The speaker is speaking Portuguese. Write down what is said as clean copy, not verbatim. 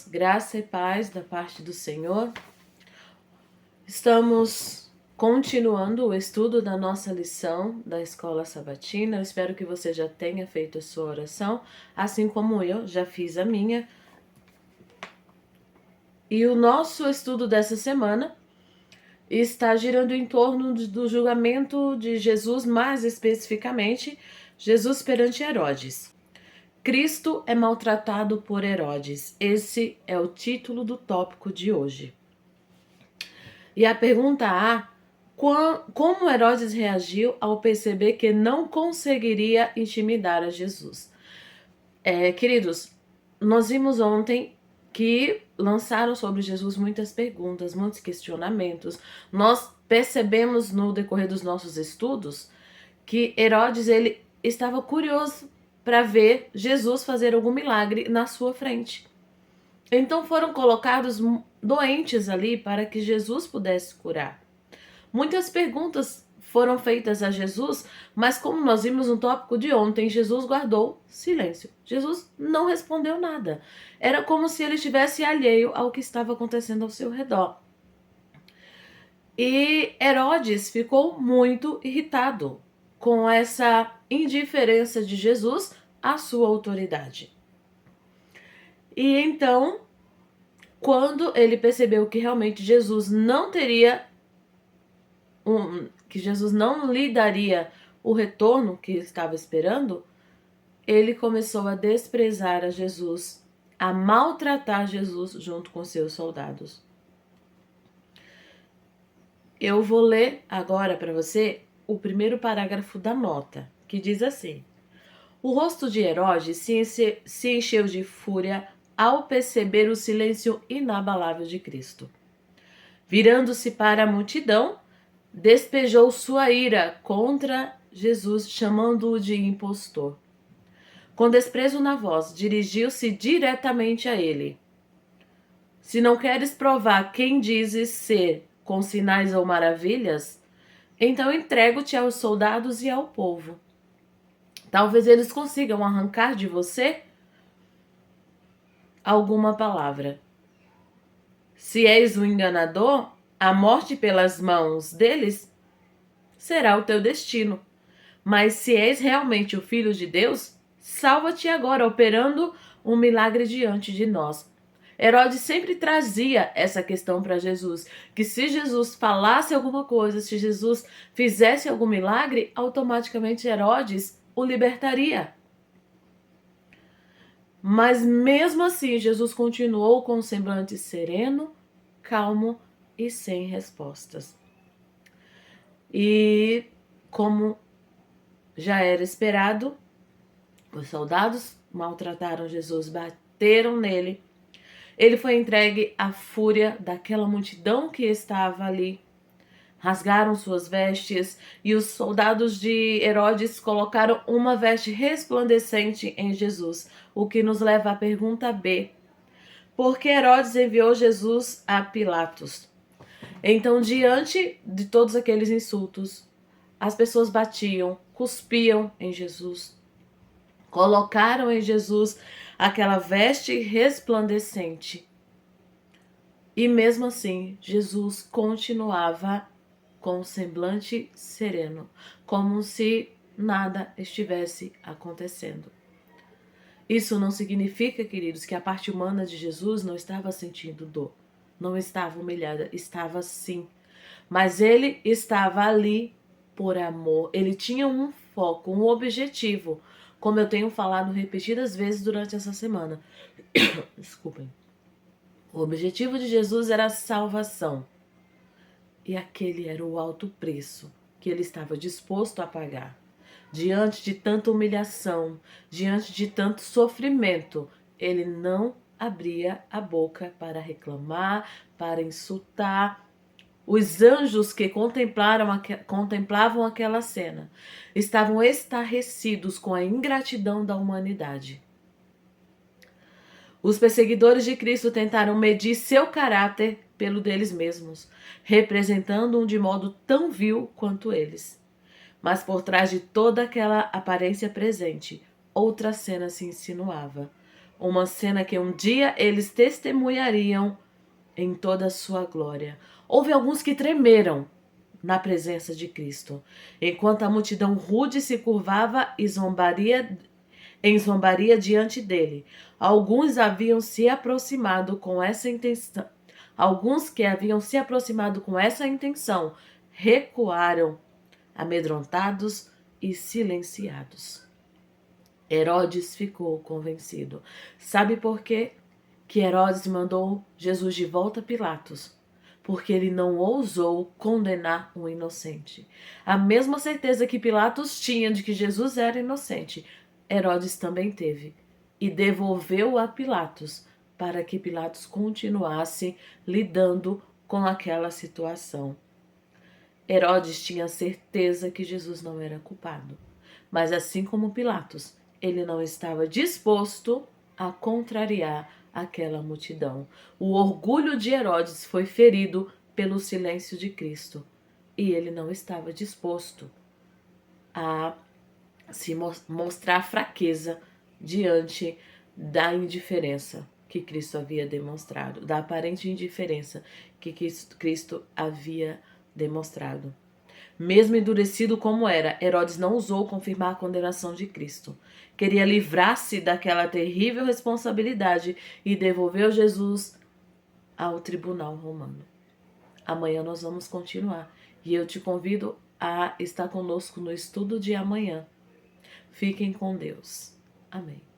Graça e paz da parte do Senhor. Estamos continuando o estudo da nossa lição da Escola Sabatina. Eu espero que você já tenha feito a sua oração, assim como eu já fiz a minha. E o nosso estudo dessa semana está girando em torno do julgamento de Jesus, mais especificamente, Jesus perante Herodes. Cristo é maltratado por Herodes. Esse é o título do tópico de hoje. E a pergunta A: como Herodes reagiu ao perceber que não conseguiria intimidar a Jesus? Queridos, nós vimos ontem que lançaram sobre Jesus muitas perguntas, muitos questionamentos. Nós percebemos no decorrer dos nossos estudos que Herodes ele estava curioso para ver Jesus fazer algum milagre na sua frente. Então foram colocados doentes ali para que Jesus pudesse curar. Muitas perguntas foram feitas a Jesus, mas como nós vimos no tópico de ontem, Jesus guardou silêncio. Jesus não respondeu nada. Era como se ele estivesse alheio ao que estava acontecendo ao seu redor. E Herodes ficou muito irritado com essa indiferença de Jesus à sua autoridade. E então, quando ele percebeu que realmente Jesus não teria, que Jesus não lhe daria o retorno que estava esperando, ele começou a desprezar a Jesus, a maltratar Jesus junto com seus soldados. Eu vou ler agora para você o primeiro parágrafo da nota, que diz assim: o rosto de Herodes se encheu de fúria ao perceber o silêncio inabalável de Cristo. Virando-se para a multidão, despejou sua ira contra Jesus, chamando-o de impostor. Com desprezo na voz, dirigiu-se diretamente a ele. Se não queres provar quem dizes ser com sinais ou maravilhas, então entrego-te aos soldados e ao povo. Talvez eles consigam arrancar de você alguma palavra. Se és um enganador, a morte pelas mãos deles será o teu destino. Mas se és realmente o Filho de Deus, salva-te agora, operando um milagre diante de nós. Herodes sempre trazia essa questão para Jesus, que se Jesus falasse alguma coisa, se Jesus fizesse algum milagre, automaticamente Herodes o libertaria. Mas mesmo assim, Jesus continuou com um semblante sereno, calmo e sem respostas. E como já era esperado, os soldados maltrataram Jesus, bateram nele. Ele foi entregue à fúria daquela multidão que estava ali. Rasgaram suas vestes e os soldados de Herodes colocaram uma veste resplandecente em Jesus, o que nos leva à pergunta B: por que Herodes enviou Jesus a Pilatos? Então, diante de todos aqueles insultos, as pessoas batiam, cuspiam em Jesus, colocaram em Jesus aquela veste resplandecente. E mesmo assim, Jesus continuava com um semblante sereno, como se nada estivesse acontecendo. Isso não significa, queridos, que a parte humana de Jesus não estava sentindo dor, não estava humilhada, estava sim. Mas ele estava ali por amor, ele tinha um foco, um objetivo, como eu tenho falado repetidas vezes durante essa semana. Desculpem. O objetivo de Jesus era a salvação. E aquele era o alto preço que ele estava disposto a pagar. Diante de tanta humilhação, diante de tanto sofrimento, ele não abria a boca para reclamar, para insultar. Os anjos que contemplavam aquela cena estavam estarrecidos com a ingratidão da humanidade. Os perseguidores de Cristo tentaram medir seu caráter pelo deles mesmos, representando-o de modo tão vil quanto eles. Mas por trás de toda aquela aparência presente, outra cena se insinuava. Uma cena que um dia eles testemunhariam em toda a sua glória. Houve alguns que tremeram na presença de Cristo, enquanto a multidão rude se curvava e em zombaria diante dele. Alguns haviam se aproximado com essa intenção. Alguns que haviam se aproximado com essa intenção recuaram, amedrontados e silenciados. Herodes ficou convencido. Sabe por quê que Herodes mandou Jesus de volta a Pilatos? Porque ele não ousou condenar um inocente. A mesma certeza que Pilatos tinha de que Jesus era inocente, Herodes também teve. E devolveu a Pilatos, para que Pilatos continuasse lidando com aquela situação. Herodes tinha certeza que Jesus não era culpado. Mas assim como Pilatos, ele não estava disposto a contrariar aquela multidão. O orgulho de Herodes foi ferido pelo silêncio de Cristo. E ele não estava disposto a se mostrar fraqueza diante da indiferença que Cristo havia demonstrado, da aparente indiferença que Cristo havia demonstrado. Mesmo endurecido como era, Herodes não ousou confirmar a condenação de Cristo. Queria livrar-se daquela terrível responsabilidade e devolveu Jesus ao tribunal romano. Amanhã nós vamos continuar e eu te convido a estar conosco no estudo de amanhã. Fiquem com Deus. Amém.